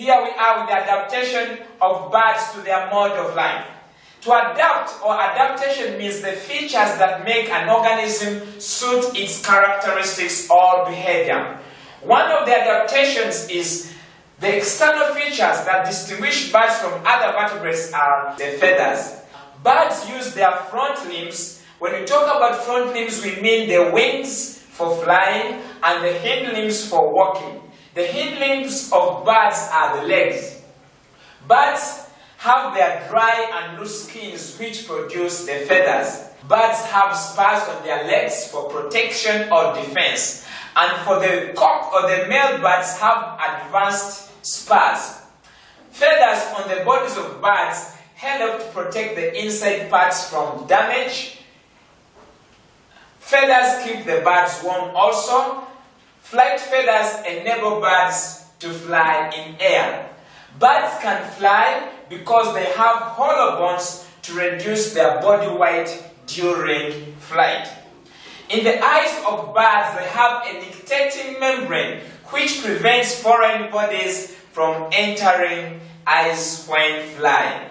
Here we are with the adaptation of birds to their mode of life. To adapt or adaptation means the features that make an organism suit its characteristics or behavior. One of the adaptations is the external features that distinguish birds from other vertebrates are the feathers. Birds use their front limbs. When we talk about front limbs, we mean the wings for flying and the hind limbs for walking. The hind limbs of birds are the legs. Birds have their dry and loose skins which produce the feathers. Birds have spurs on their legs for protection or defense. And for the cock or the male birds have advanced spurs. Feathers on the bodies of birds help to protect the inside parts from damage. Feathers keep the birds warm also. Flight feathers enable birds to fly in air. Birds can fly because they have hollow bones to reduce their body weight during flight. In the eyes of birds, they have a nictitating membrane which prevents foreign bodies from entering eyes when flying.